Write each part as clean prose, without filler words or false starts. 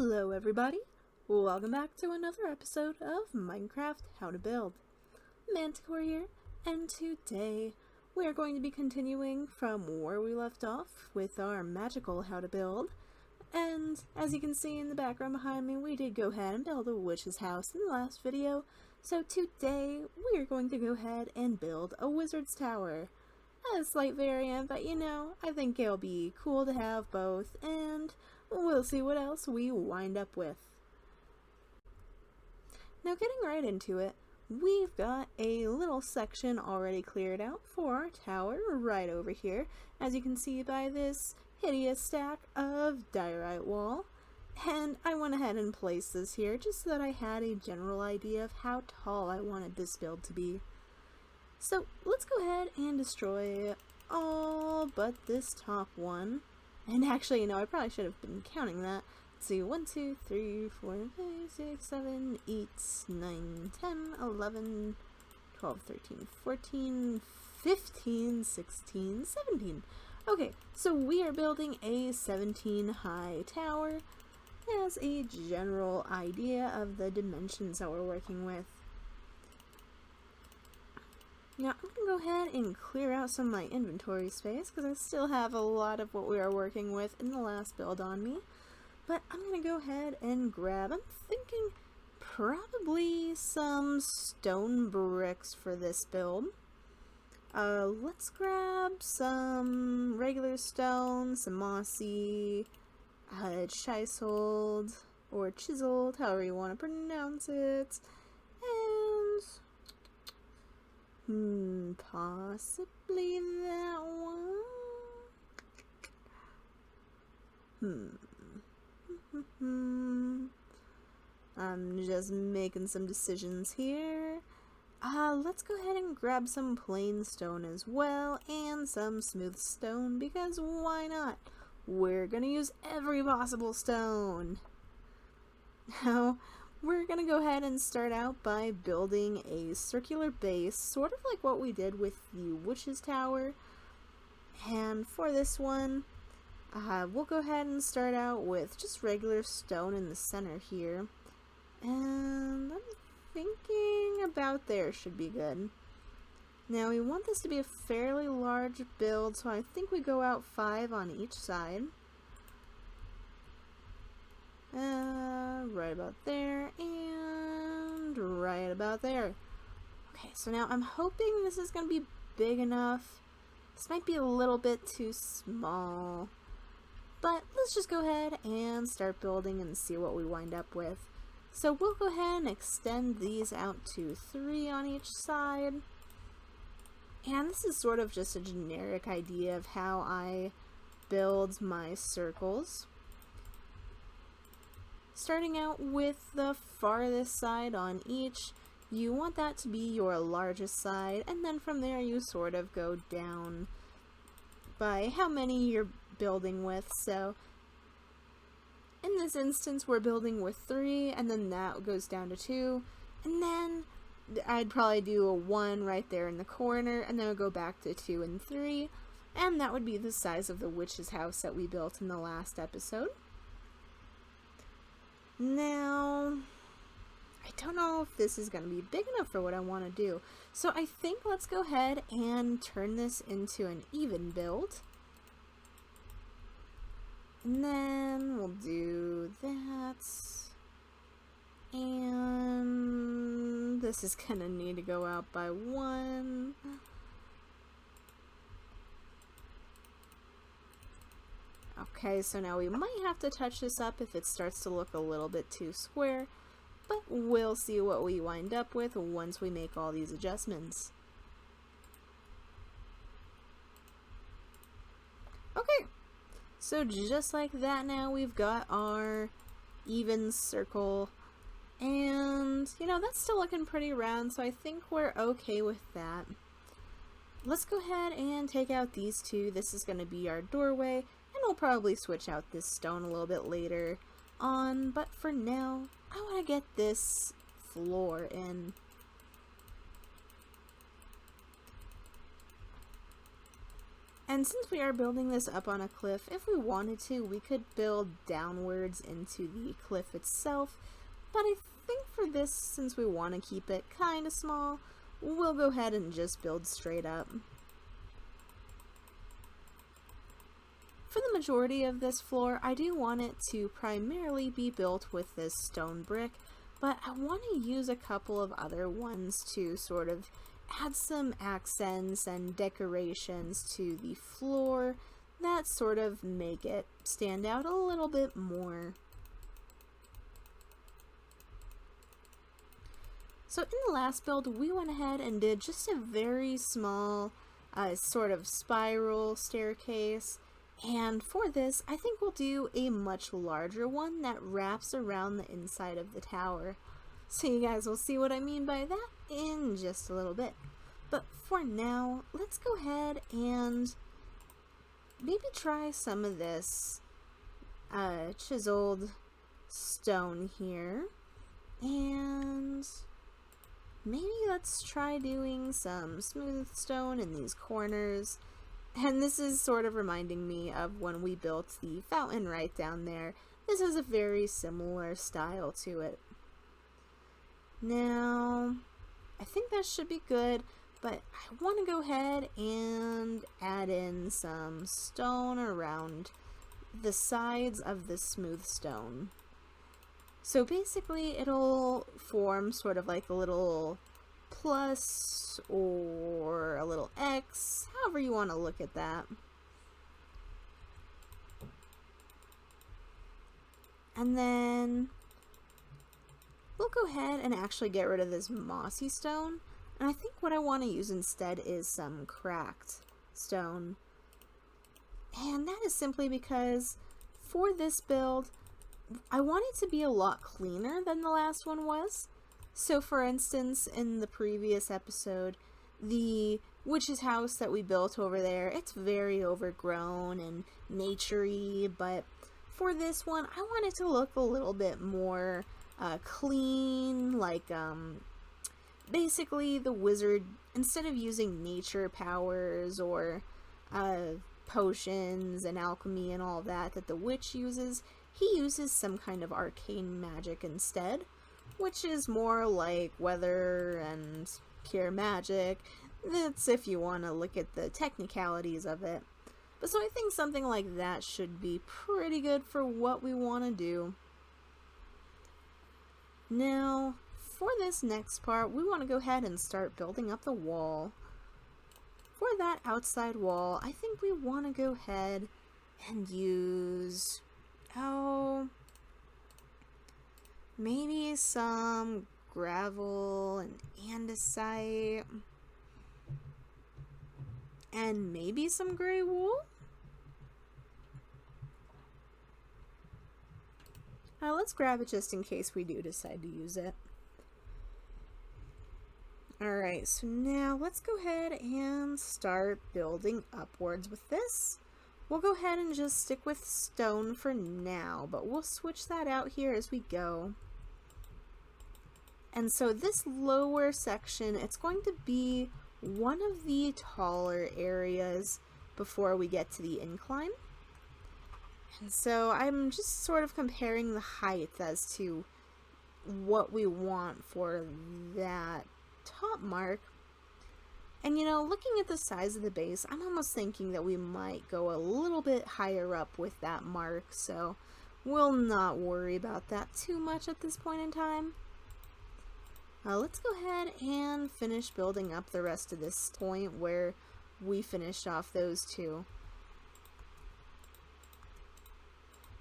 Hello everybody, welcome back to another episode of Minecraft How to Build. Manticore here, and today we are going to be continuing from where we left off with our magical How to Build. And as you can see in the background behind me, we did go ahead and build a witch's house in the last video. So today we are going to go ahead and build a wizard's tower. A slight variant, but you know, I think it'll be cool to have both, and we'll see what else we wind up with. Now getting right into it, we've got a little section already cleared out for our tower right over here, as you can see by this hideous stack of diorite wall. And I went ahead and placed this here just so that I had a general idea of how tall I wanted this build to be. So let's go ahead and destroy all but this top one. And actually, you know, I probably should have been counting that. Let's see, 1, 2, 3, 4, 5, 6, 7, 8, 9, 10, 11, 12, 13, 14, 15, 16, 17. Okay, so we are building a 17 high tower as a general idea of the dimensions that we're working with. Now I'm going to go ahead and clear out some of my inventory space because I still have a lot of what we are working with in the last build on me. But I'm going to go ahead and grab, I'm thinking probably some stone bricks for this build. Let's grab some regular stone, some mossy, chiseled, or chiseled, however you want to pronounce it, and possibly that one. I'm just making some decisions here. Let's go ahead and grab some plain stone as well, and some smooth stone, because why not? We're gonna use every possible stone. Now, we're gonna go ahead and start out by building a circular base, sort of like what we did with the witch's tower. And for this one, we'll go ahead and start out with just regular stone in the center here. And I'm thinking about there should be good. Now we want this to be a fairly large build, so I think we go out 5 on each side. Right about there, and right about there. Okay, so now I'm hoping this is going to be big enough. This might be a little bit too small, but let's just go ahead and start building and see what we wind up with. So we'll go ahead and extend these out to 3 on each side. And this is sort of just a generic idea of how I build my circles. Starting out with the farthest side on each, you want that to be your largest side, and then from there you sort of go down by how many you're building with. So in this instance we're building with 3, and then that goes down to 2, and then I'd probably do a 1 right there in the corner, and then I'll go back to 2 and 3, and that would be the size of the witch's house that we built in the last episode. Now, I don't know if this is going to be big enough for what I want to do, so I think let's go ahead and turn this into an even build. And then we'll do that. And this is going to need to go out by 1. Okay, so now we might have to touch this up if it starts to look a little bit too square, but we'll see what we wind up with once we make all these adjustments. Okay, so just like that, now we've got our even circle, and you know, that's still looking pretty round, so I think we're okay with that. Let's go ahead and take out these 2. This is going to be our doorway. And we'll probably switch out this stone a little bit later on, but for now, I want to get this floor in. And since we are building this up on a cliff, if we wanted to, we could build downwards into the cliff itself. But I think for this, since we want to keep it kind of small, we'll go ahead and just build straight up. For the majority of this floor, I do want it to primarily be built with this stone brick, but I want to use a couple of other ones to sort of add some accents and decorations to the floor that sort of make it stand out a little bit more. So in the last build, we went ahead and did just a very small sort of spiral staircase. And for this, I think we'll do a much larger one that wraps around the inside of the tower. So you guys will see what I mean by that in just a little bit. But for now, let's go ahead and maybe try some of this chiseled stone here. And maybe let's try doing some smooth stone in these corners. And this is sort of reminding me of when we built the fountain right down there. This has a very similar style to it. Now, I think that should be good, but I want to go ahead and add in some stone around the sides of the smooth stone. So basically it'll form sort of like a little plus or a little X, however you want to look at that. And then we'll go ahead and actually get rid of this mossy stone, and I think what I want to use instead is some cracked stone. And that is simply because for this build I want it to be a lot cleaner than the last one was. So for instance, in the previous episode, the witch's house that we built over there, it's very overgrown and naturey, but for this one, I want it to look a little bit more clean, like basically the wizard, instead of using nature powers or potions and alchemy and all that the witch uses, he uses some kind of arcane magic instead, which is more like weather and pure magic. That's if you want to look at the technicalities of it. But so I think something like that should be pretty good for what we want to do. Now, for this next part, we want to go ahead and start building up the wall. For that outside wall, I think we want to go ahead and use, maybe some gravel and andesite, and maybe some gray wool. Let's grab it just in case we do decide to use it. Alright, so now let's go ahead and start building upwards with this. We'll go ahead and just stick with stone for now, but we'll switch that out here as we go. And so this lower section, it's going to be one of the taller areas before we get to the incline. And so I'm just sort of comparing the height as to what we want for that top mark. And you know, looking at the size of the base, I'm almost thinking that we might go a little bit higher up with that mark, so we'll not worry about that too much at this point in time. Let's go ahead and finish building up the rest of this point where we finished off those two.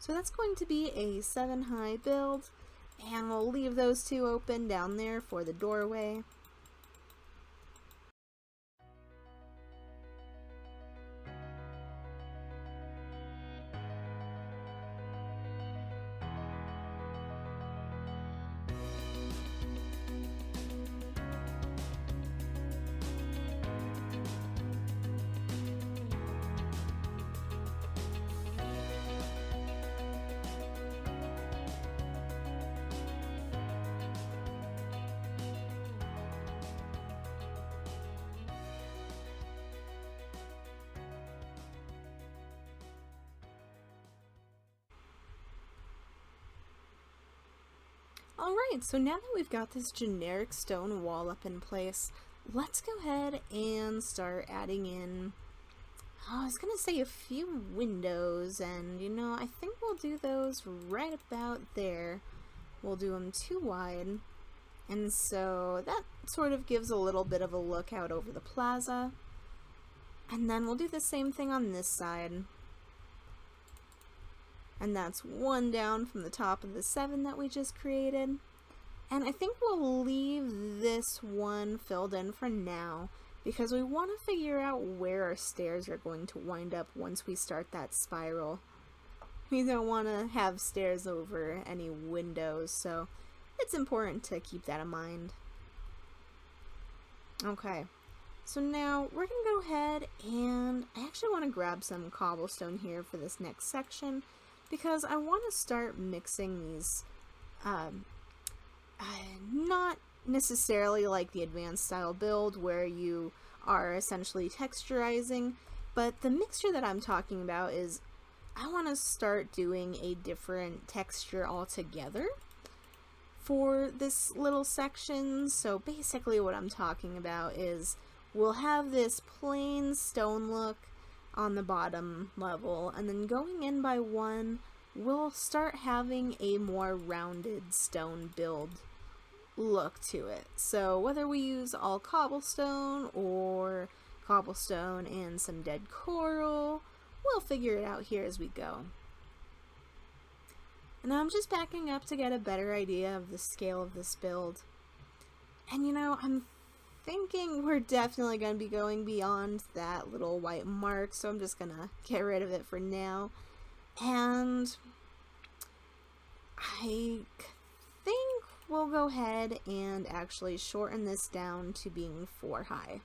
So that's going to be a 7 high build, and we'll leave those two open down there for the doorway. Alright, so now that we've got this generic stone wall up in place, let's go ahead and start adding in, I was gonna say a few windows, and you know, I think we'll do those right about there. We'll do them 2 wide, and so that sort of gives a little bit of a look out over the plaza. And then we'll do the same thing on this side. And that's 1 down from the top of the 7 that we just created. And I think we'll leave this one filled in for now, because we want to figure out where our stairs are going to wind up once we start that spiral. We don't want to have stairs over any windows, so it's important to keep that in mind. Okay, so now we're going to go ahead and I actually want to grab some cobblestone here for this next section, because I want to start mixing these, not necessarily like the advanced style build where you are essentially texturizing, but the mixture that I'm talking about is I want to start doing a different texture altogether for this little section. So basically what I'm talking about is we'll have this plain stone look on the bottom level, and then going in by 1 we'll start having a more rounded stone build look to it. So whether we use all cobblestone or cobblestone and some dead coral, we'll figure it out here as we go. And I'm just backing up to get a better idea of the scale of this build. And you know, I'm thinking we're definitely going to be going beyond that little white mark, so I'm just going to get rid of it for now. And I think we'll go ahead and actually shorten this down to being 4 high.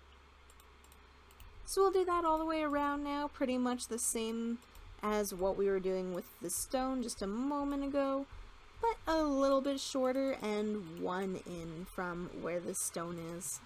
So we'll do that all the way around now, pretty much the same as what we were doing with the stone just a moment ago, but a little bit shorter and 1 in from where the stone is.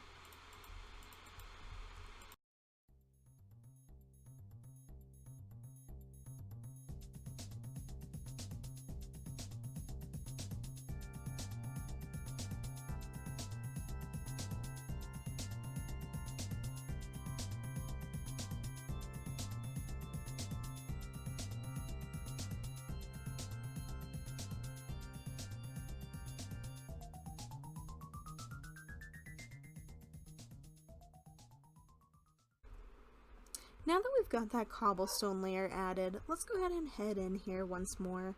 Now that we've got that cobblestone layer added, let's go ahead and head in here once more.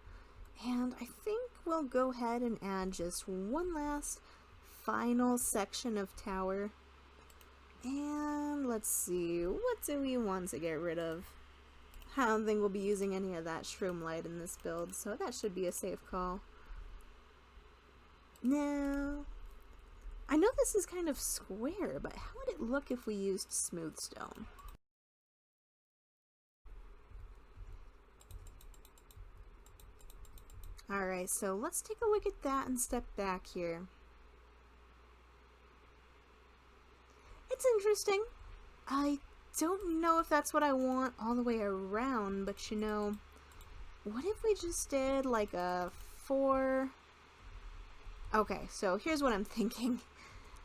And I think we'll go ahead and add just one last final section of tower. And let's see, what do we want to get rid of? I don't think we'll be using any of that shroom light in this build, so that should be a safe call. Now, I know this is kind of square, but how would it look if we used smooth stone? Alright, so let's take a look at that and step back here. It's interesting. I don't know if that's what I want all the way around, but you know, what if we just did like a 4... Okay, so here's what I'm thinking.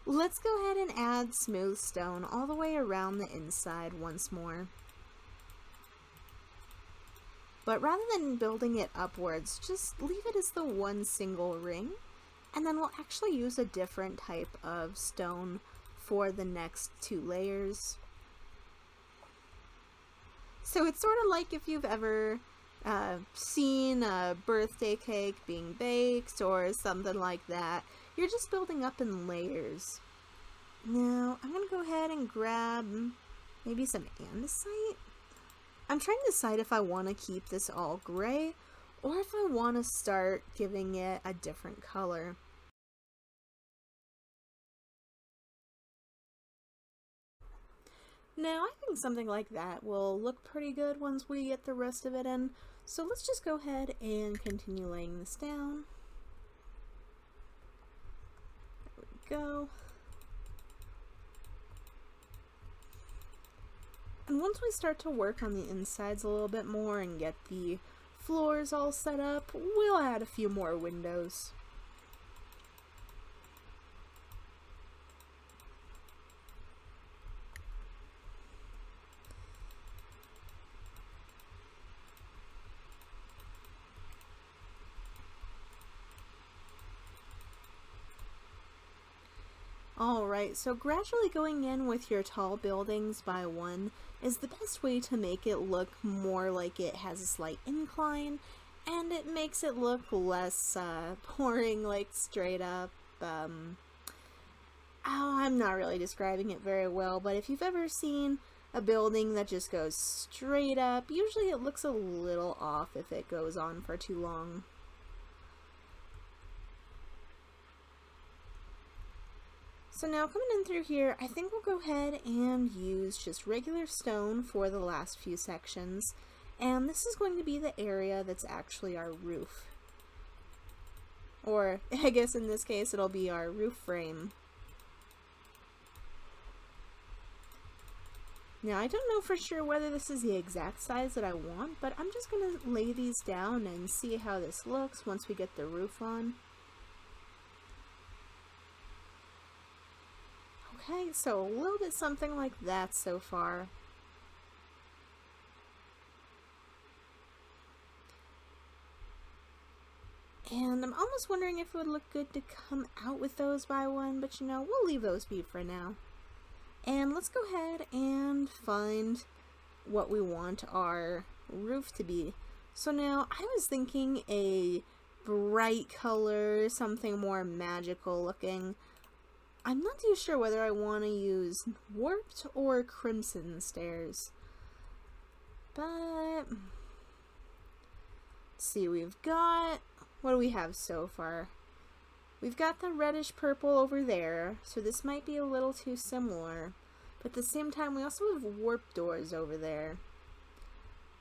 Let's go ahead and add smooth stone all the way around the inside once more. But rather than building it upwards, just leave it as the one single ring, and then we'll actually use a different type of stone for the next 2 layers. So it's sort of like if you've ever seen a birthday cake being baked or something like that. You're just building up in layers. Now, I'm going to go ahead and grab maybe some andesite. I'm trying to decide if I want to keep this all gray or if I want to start giving it a different color. Now, I think something like that will look pretty good once we get the rest of it in. So let's just go ahead and continue laying this down. There we go. And once we start to work on the insides a little bit more and get the floors all set up, we'll add a few more windows. Alright, so gradually going in with your tall buildings by one is the best way to make it look more like it has a slight incline, and it makes it look less boring, like straight up. I'm not really describing it very well, but if you've ever seen a building that just goes straight up, usually it looks a little off if it goes on for too long. So now coming in through here, I think we'll go ahead and use just regular stone for the last few sections. And this is going to be the area that's actually our roof. Or, I guess in this case, it'll be our roof frame. Now, I don't know for sure whether this is the exact size that I want, but I'm just going to lay these down and see how this looks once we get the roof on. Okay, so a little bit something like that so far. And I'm almost wondering if it would look good to come out with those by one, but you know, we'll leave those be for now. And let's go ahead and find what we want our roof to be. So now, I was thinking a bright color, something more magical looking. I'm not too sure whether I want to use warped or crimson stairs. But, let's see, we've got, what do we have so far? We've got the reddish purple over there, so this might be a little too similar. But at the same time, we also have warped doors over there.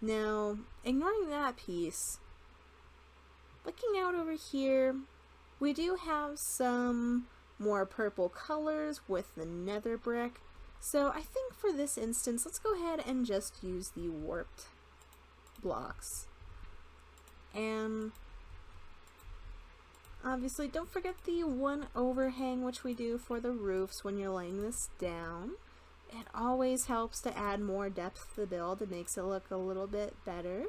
Now, ignoring that piece, looking out over here, we do have some more purple colors with the nether brick. So I think for this instance, let's go ahead and just use the warped blocks. And obviously don't forget the one overhang which we do for the roofs when you're laying this down. It always helps to add more depth to the build. It makes it look a little bit better.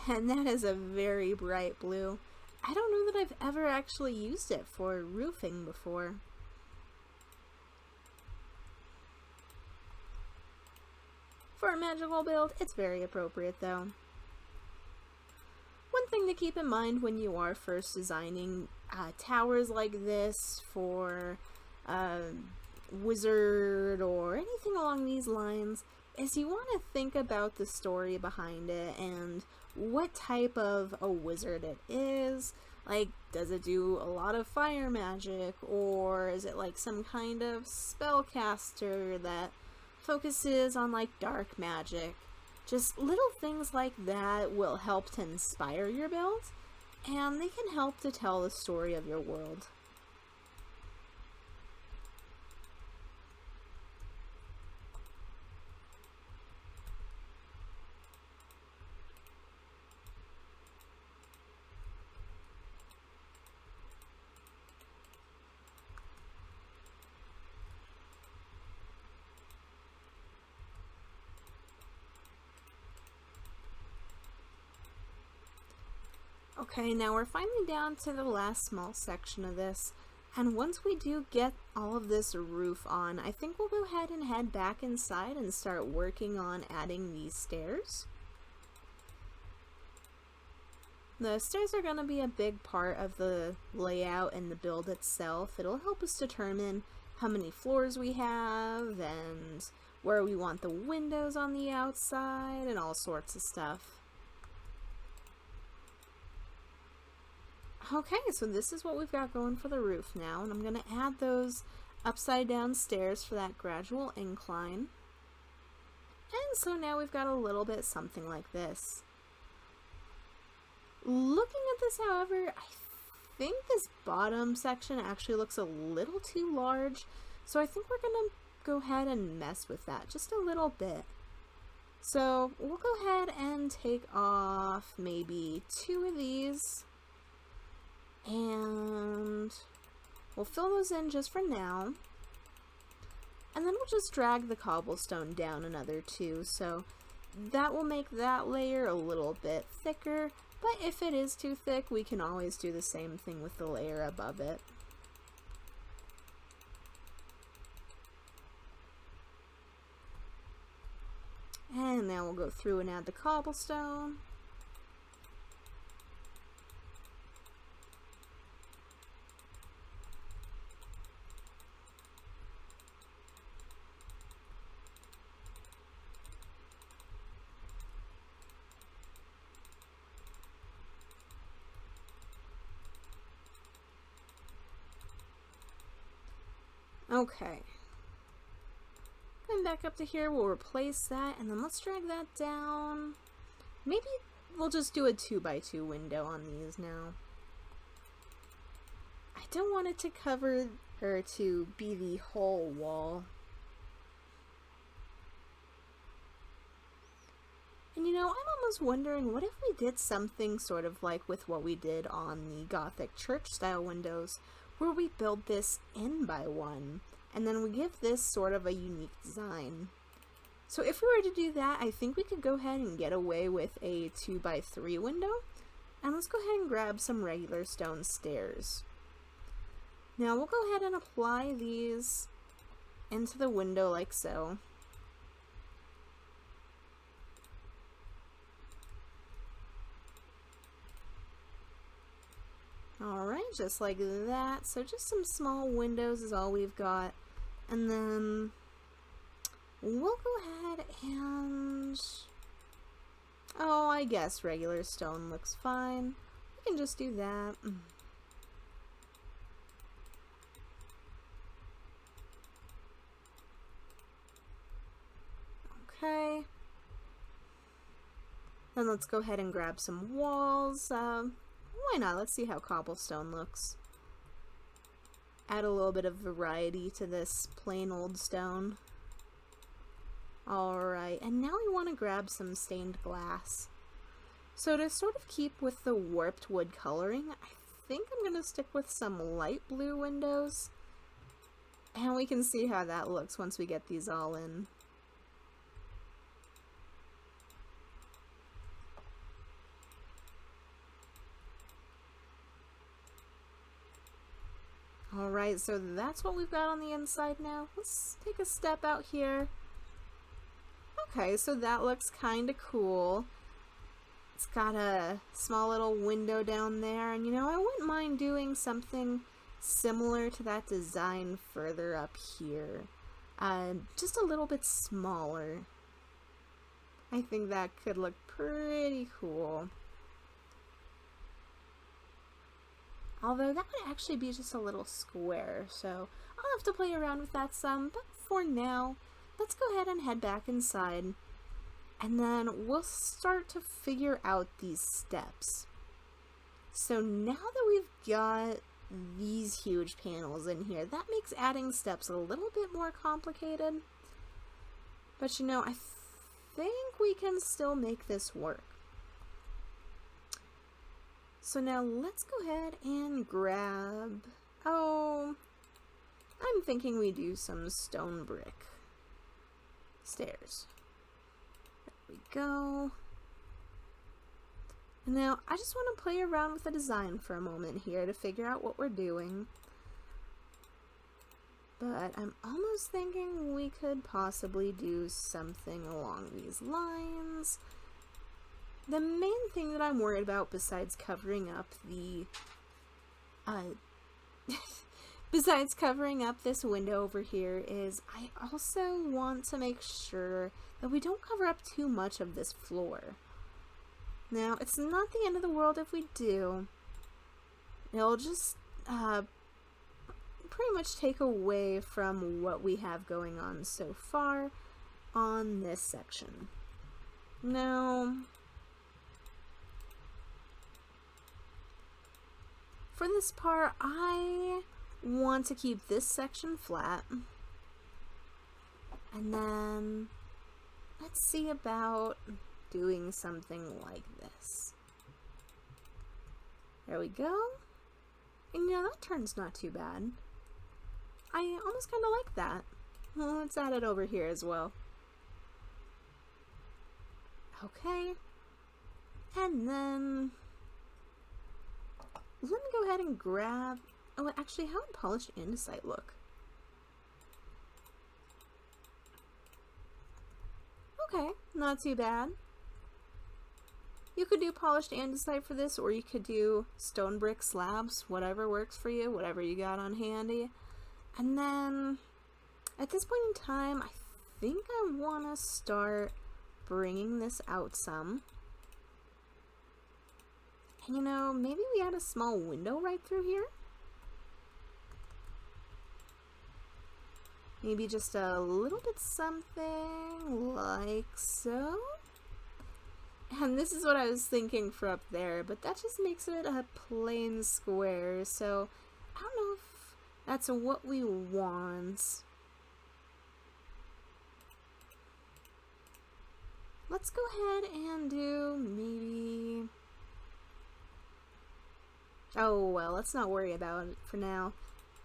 And that is a very bright blue. I don't know that I've ever actually used it for roofing before. For a magical build, it's very appropriate though. One thing to keep in mind when you are first designing towers like this for wizard or anything along these lines is you want to think about the story behind it and what type of a wizard it is. Like, does it do a lot of fire magic, or is it like some kind of spellcaster that focuses on like dark magic? Just little things like that will help to inspire your build, and they can help to tell the story of your world. Okay, now we're finally down to the last small section of this, and once we do get all of this roof on, I think we'll go ahead and head back inside and start working on adding these stairs. The stairs are going to be a big part of the layout and the build itself. It'll help us determine how many floors we have and where we want the windows on the outside and all sorts of stuff. Okay, so this is what we've got going for the roof now, and I'm going to add those upside down stairs for that gradual incline. And so now we've got a little bit something like this. Looking at this, however, I think this bottom section actually looks a little too large, so I think we're going to go ahead and mess with that just a little bit. So we'll go ahead and take off maybe 2 of these. And we'll fill those in just for now. And then we'll just drag the cobblestone down another 2, so that will make that layer a little bit thicker, but if it is too thick, we can always do the same thing with the layer above it. And now we'll go through and add the cobblestone. Okay. Going back up to here, we'll replace that, and then let's drag that down. Maybe we'll just do a 2x2 window on these now. I don't want it to cover, or to be the whole wall. And you know, I'm almost wondering, what if we did something sort of like with what we did on the Gothic church style windows, where we build this in by one, and then we give this sort of a unique design. So if we were to do that, I think we could go ahead and get away with a 2x3 window, and let's go ahead and grab some regular stone stairs. Now we'll go ahead and apply these into the window like so. Alright, just like that. So just some small windows is all we've got. And then we'll go ahead and... oh, I guess regular stone looks fine. We can just do that. Okay. Then let's go ahead and grab some walls. Why not? Let's see how cobblestone looks. Add a little bit of variety to this plain old stone. Alright, and now we want to grab some stained glass. So to sort of keep with the warped wood coloring, I think I'm going to stick with some light blue windows. And we can see how that looks once we get these all in. Alright, so that's what we've got on the inside now. Let's take a step out here. Okay, so that looks kind of cool. It's got a small little window down there, and you know, I wouldn't mind doing something similar to that design further up here. Just a little bit smaller. I think that could look pretty cool. Although that would actually be just a little square, so I'll have to play around with that some, but for now, let's go ahead and head back inside, and then we'll start to figure out these steps. So now that we've got these huge panels in here, that makes adding steps a little bit more complicated, but you know, I think we can still make this work. So now let's go ahead and grab, oh, I'm thinking we do some stone brick stairs. There we go. And now I just want to play around with the design for a moment here to figure out what we're doing. But I'm almost thinking we could possibly do something along these lines. The main thing that I'm worried about besides covering up the, besides covering up this window over here is I also want to make sure that we don't cover up too much of this floor. Now, it's not the end of the world if we do. It'll just, pretty much take away from what we have going on so far on this section. Now, for this part, I want to keep this section flat, and then let's see about doing something like this. There we go. And yeah, that turn's not too bad. I almost kind of like that. Well, let's add it over here as well. Okay. And then let me go ahead and grab... Oh, actually, how would polished andesite look? Okay, not too bad. You could do polished andesite for this, or you could do stone brick slabs, whatever works for you, whatever you got on handy. And then, at this point in time, I think I want to start bringing this out some. And you know, maybe we add a small window right through here? Maybe just a little bit something like so. And this is what I was thinking for up there, but that just makes it a plain square, so I don't know if that's what we want. Let's go ahead and do maybe... Oh well, let's not worry about it for now.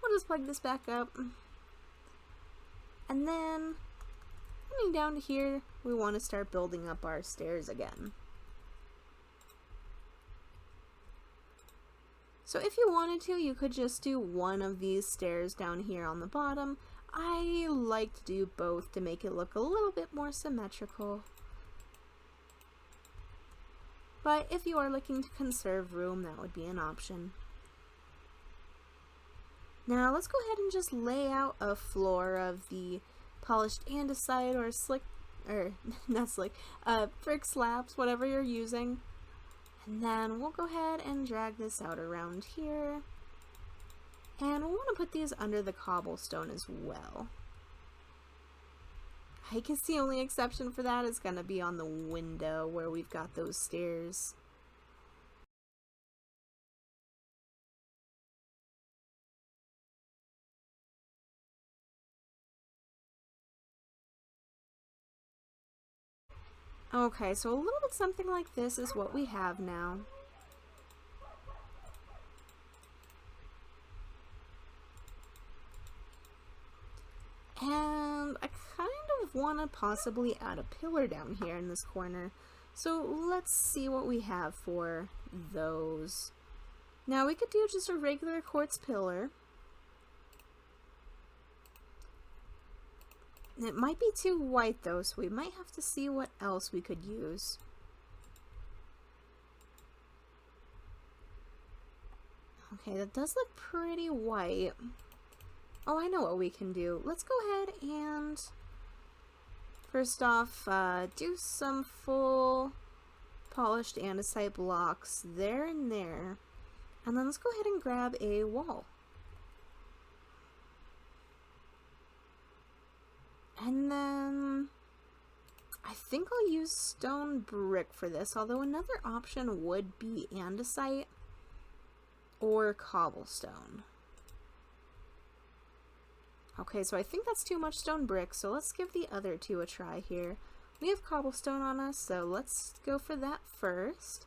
We'll just plug this back up. And then, coming down to here, we want to start building up our stairs again. So if you wanted to, you could just do one of these stairs down here on the bottom. I like to do both to make it look a little bit more symmetrical. But if you are looking to conserve room, that would be an option. Now let's go ahead and just lay out a floor of the polished andesite or brick slabs, whatever you're using. And then we'll go ahead and drag this out around here. And we'll want to put these under the cobblestone as well. I guess the only exception for that is going to be on the window where we've got those stairs. Okay, so a little bit something like this is what we have now. And I kind of want to possibly add a pillar down here in this corner. So let's see what we have for those. Now we could do just a regular quartz pillar. It might be too white though, so we might have to see what else we could use. Okay, that does look pretty white. Oh, I know what we can do. Let's go ahead and first off do some full polished andesite blocks there and there. And then let's go ahead and grab a wall. And then I think I'll use stone brick for this, although another option would be andesite or cobblestone. Okay, so I think that's too much stone brick, so let's give the other two a try here. We have cobblestone on us, so let's go for that first.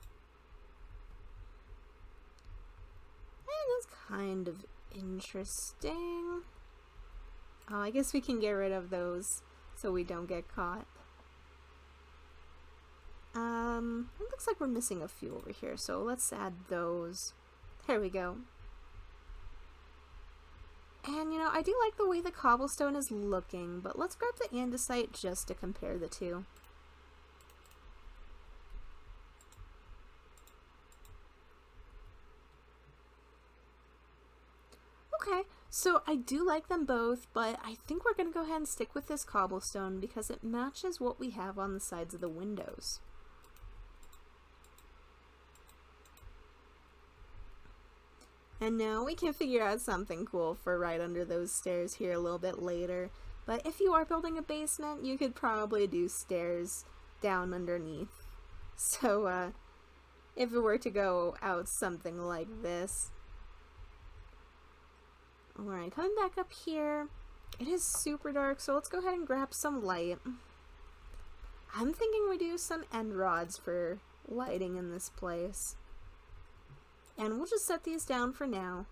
And that's kind of interesting. Oh, I guess we can get rid of those so we don't get caught. It looks like we're missing a few over here, so let's add those. There we go. And you know, I do like the way the cobblestone is looking, but let's grab the andesite just to compare the two. Okay, so I do like them both, but I think we're going to go ahead and stick with this cobblestone because it matches what we have on the sides of the windows. And now we can figure out something cool for right under those stairs here a little bit later. But if you are building a basement, you could probably do stairs down underneath. So if it were to go out something like this. Alright, coming back up here. It is super dark, so let's go ahead and grab some light. I'm thinking we do some end rods for lighting in this place. And we'll just set these down for now.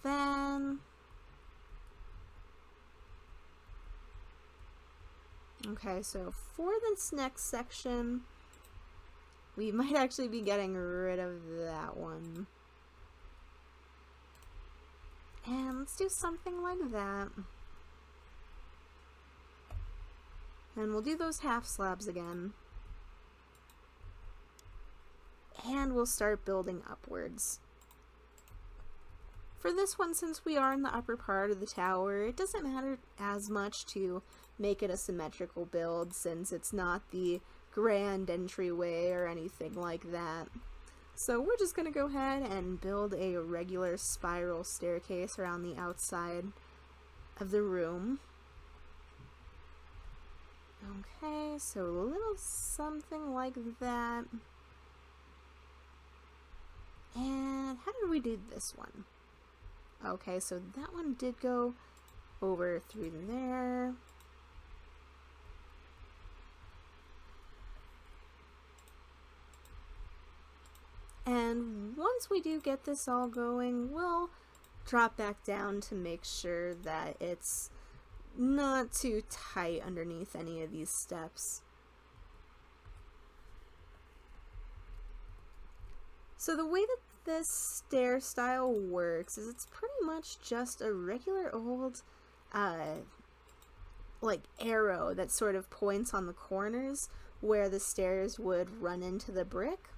Then Okay, so for this next section, we might actually be getting rid of that one. And let's do something like that. And we'll do those half slabs again. And we'll start building upwards. For this one, since we are in the upper part of the tower, it doesn't matter as much to make it a symmetrical build, since it's not the grand entryway or anything like that. So we're just going to go ahead and build a regular spiral staircase around the outside of the room. Okay, so a little something like that. And how did we do this one? Okay, so that one did go over through there. And once we do get this all going, we'll drop back down to make sure that it's not too tight underneath any of these steps. So the way that this stair style works is it's pretty much just a regular old like arrow that sort of points on the corners where the stairs would run into the brick.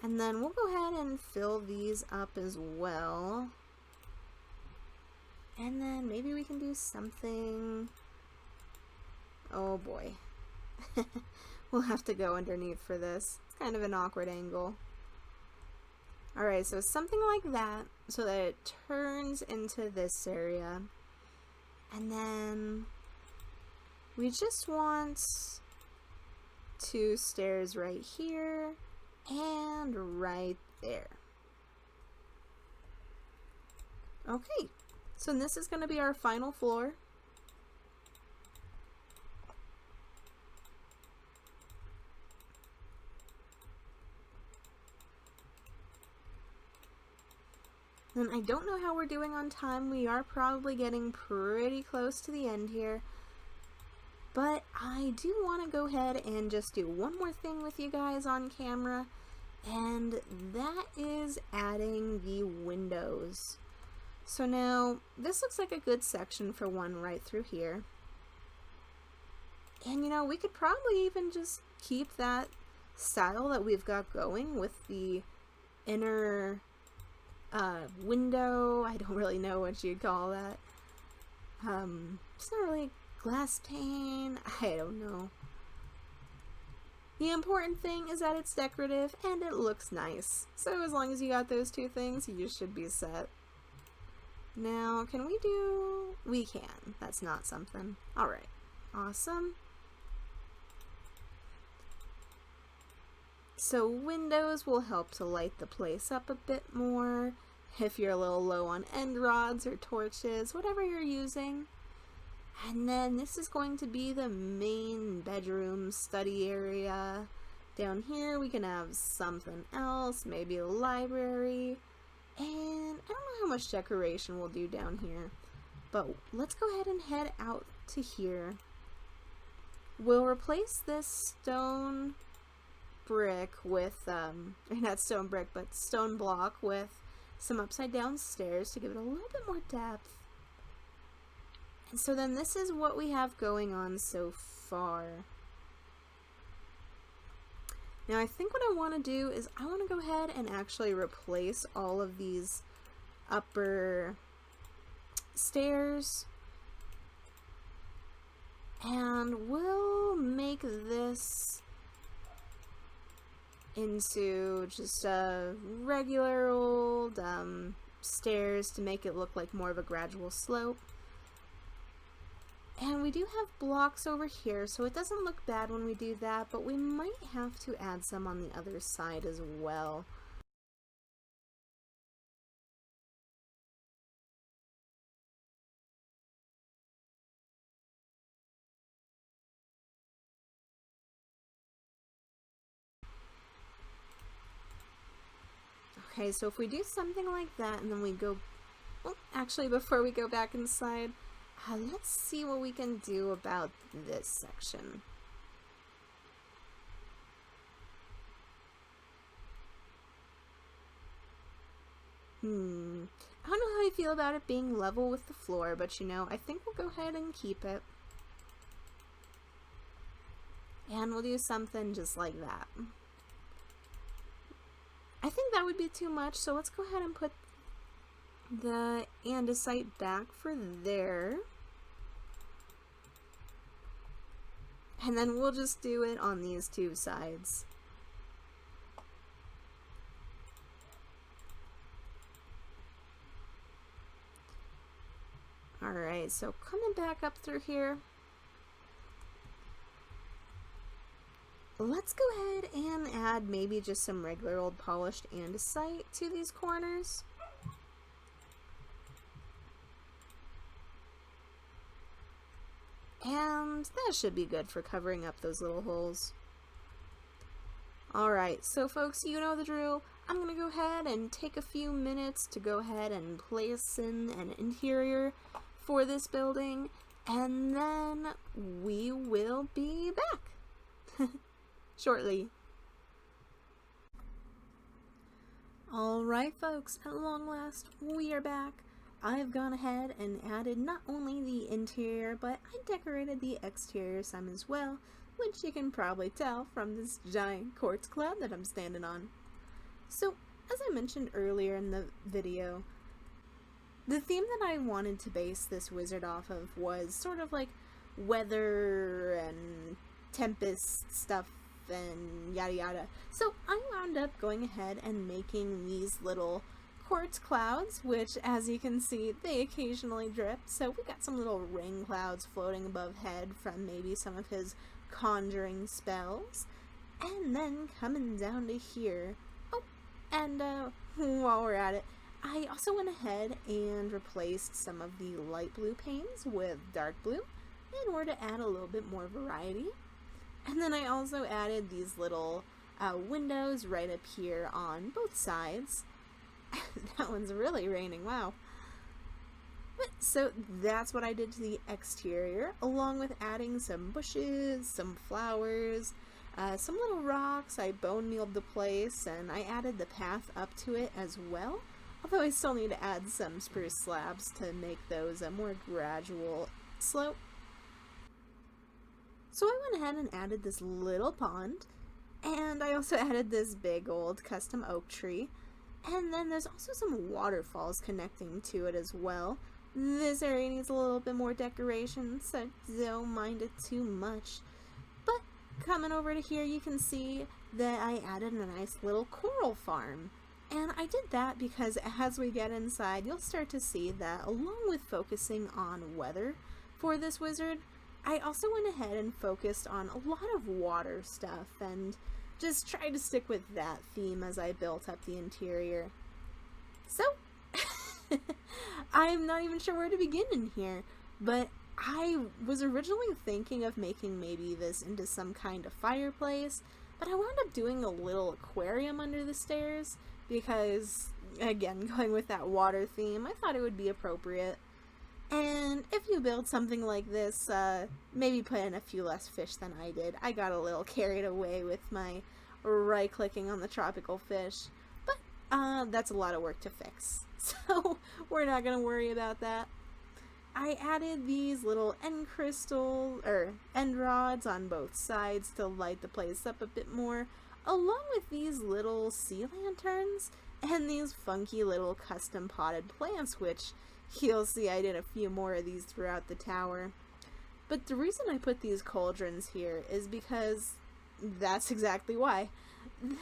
And then we'll go ahead and fill these up as well. And then maybe we can do something. Oh boy. We'll have to go underneath for this. It's kind of an awkward angle. Alright, so something like that, so that it turns into this area. And then we just want 2 stairs right here and right there. Okay, so this is going to be our final floor. And I don't know how we're doing on time. We are probably getting pretty close to the end here. But I do want to go ahead and just do one more thing with you guys on camera. And that is adding the windows. So now, this looks like a good section for one right through here. And you know, we could probably even just keep that style that we've got going with the inner window. I don't really know what you'd call that. It's not really glass pane. I don't know. The important thing is that it's decorative and it looks nice. So as long as you got those 2 things, you should be set. Now, can we do... We can. That's not something. Alright. Awesome. So windows will help to light the place up a bit more. If you're a little low on end rods or torches, whatever you're using. And then this is going to be the main bedroom study area. Down here we can have something else, maybe a library. And I don't know how much decoration we'll do down here. But let's go ahead and head out to here. We'll replace this stone brick with, not stone brick, but stone block with some upside down stairs to give it a little bit more depth. And so then this is what we have going on so far. Now I think what I want to do is I want to go ahead and actually replace all of these upper stairs. And we'll make this into just a regular old stairs to make it look like more of a gradual slope. And we do have blocks over here, so it doesn't look bad when we do that, but we might have to add some on the other side as well. Okay, so if we do something like that and then we go, well, actually before we go back inside, Let's see what we can do about this section. I don't know how I feel about it being level with the floor, but you know, I think we'll go ahead and keep it. And we'll do something just like that. I think that would be too much, so let's go ahead and put the andesite back for there. And then we'll just do it on these two sides. Alright, so coming back up through here, let's go ahead and add maybe just some regular old polished andesite to these corners. And that should be good for covering up those little holes. Alright, so folks, you know the drill. I'm going to go ahead and take a few minutes to go ahead and place in an interior for this building, and then we will be back shortly. Alright folks, at long last, we are back. I've gone ahead and added not only the interior, but I decorated the exterior some as well, which you can probably tell from this giant quartz cloud that I'm standing on. So, as I mentioned earlier in the video, the theme that I wanted to base this wizard off of was sort of like weather and Tempest stuff and yada yada. So I wound up going ahead and making these little quartz clouds, which as you can see, they occasionally drip. So we got some little rain clouds floating above head from maybe some of his conjuring spells. And then coming down to here. Oh, and while we're at it, I also went ahead and replaced some of the light blue panes with dark blue in order to add a little bit more variety. And then I also added these little windows right up here on both sides. That one's really raining, wow. But, so that's what I did to the exterior, along with adding some bushes, some flowers, some little rocks. I bone mealed the place, and I added the path up to it as well. Although I still need to add some spruce slabs to make those a more gradual slope. So I went ahead and added this little pond, and I also added this big old custom oak tree, and then there's also some waterfalls connecting to it as well. This area needs a little bit more decoration, so don't mind it too much. But coming over to here, you can see that I added a nice little coral farm. And I did that because as we get inside, you'll start to see that along with focusing on weather for this wizard, I also went ahead and focused on a lot of water stuff and just tried to stick with that theme as I built up the interior. So, I'm not even sure where to begin in here, but I was originally thinking of making maybe this into some kind of fireplace, but I wound up doing a little aquarium under the stairs because, again, going with that water theme, I thought it would be appropriate. And if you build something like this, maybe put in a few less fish than I did. I got a little carried away with my right-clicking on the tropical fish, but that's a lot of work to fix, so we're not going to worry about that. I added these little end rods on both sides to light the place up a bit more, along with these little sea lanterns and these funky little custom potted plants, which you'll see I did a few more of these throughout the tower. But the reason I put these cauldrons here is because that's exactly why.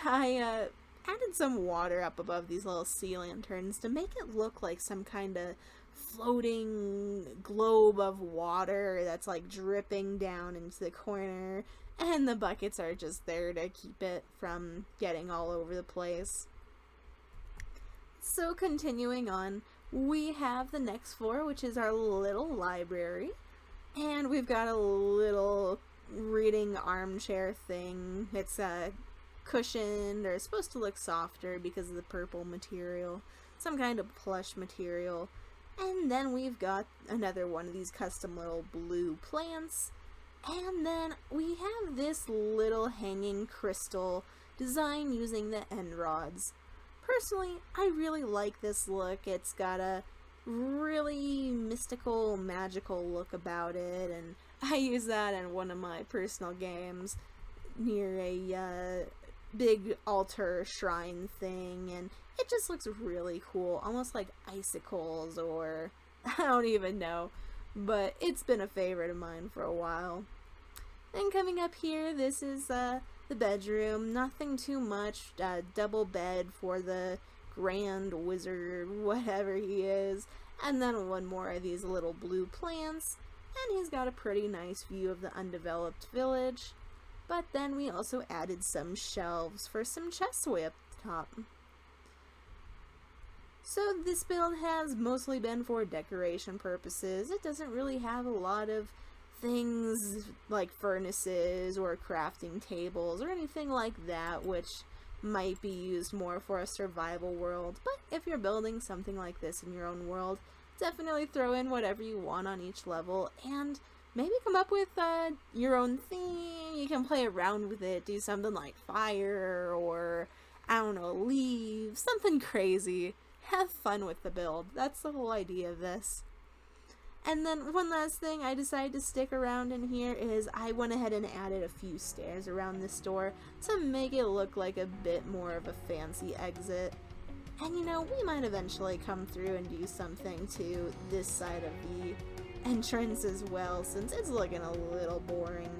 I added some water up above these little sea lanterns to make it look like some kind of floating globe of water that's like dripping down into the corner, and the buckets are just there to keep it from getting all over the place. So continuing on, we have the next floor, which is our little library, and we've got a little reading armchair thing. It's cushioned, or it's supposed to look softer because of the purple material, some kind of plush material. And then we've got another one of these custom little blue plants. And then we have this little hanging crystal design using the end rods. Personally, I really like this look. It's got a really mystical, magical look about it, and I use that in one of my personal games near a big altar shrine thing, and it just looks really cool, almost like icicles, or I don't even know, but it's been a favorite of mine for a while. Then coming up here, this is the bedroom. Nothing too much. Double bed for the grand wizard, whatever he is. And then one more of these little blue plants. And he's got a pretty nice view of the undeveloped village. But then we also added some shelves for some chests way up the top. So this build has mostly been for decoration purposes. It doesn't really have a lot of things like furnaces or crafting tables or anything like that, which might be used more for a survival world. But if you're building something like this in your own world, definitely throw in whatever you want on each level and maybe come up with your own theme. You can play around with it, do something like fire or, I don't know, leaves, something crazy. Have fun with the build. That's the whole idea of this. And then one last thing I decided to stick around in here is I went ahead and added a few stairs around this door to make it look like a bit more of a fancy exit. And you know, we might eventually come through and do something to this side of the entrance as well, since it's looking a little boring.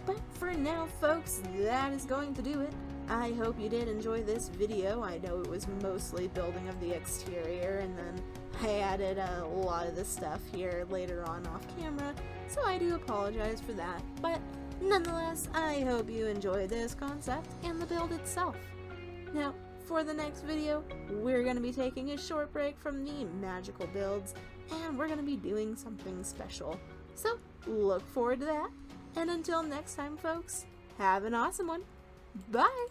But for now, folks, that is going to do it. I hope you did enjoy this video. I know it was mostly building of the exterior, and then I added a lot of the stuff here later on off camera, so I do apologize for that. But nonetheless, I hope you enjoy this concept and the build itself. Now, for the next video, we're going to be taking a short break from the magical builds, and we're going to be doing something special. So, look forward to that. And until next time, folks, have an awesome one. Bye!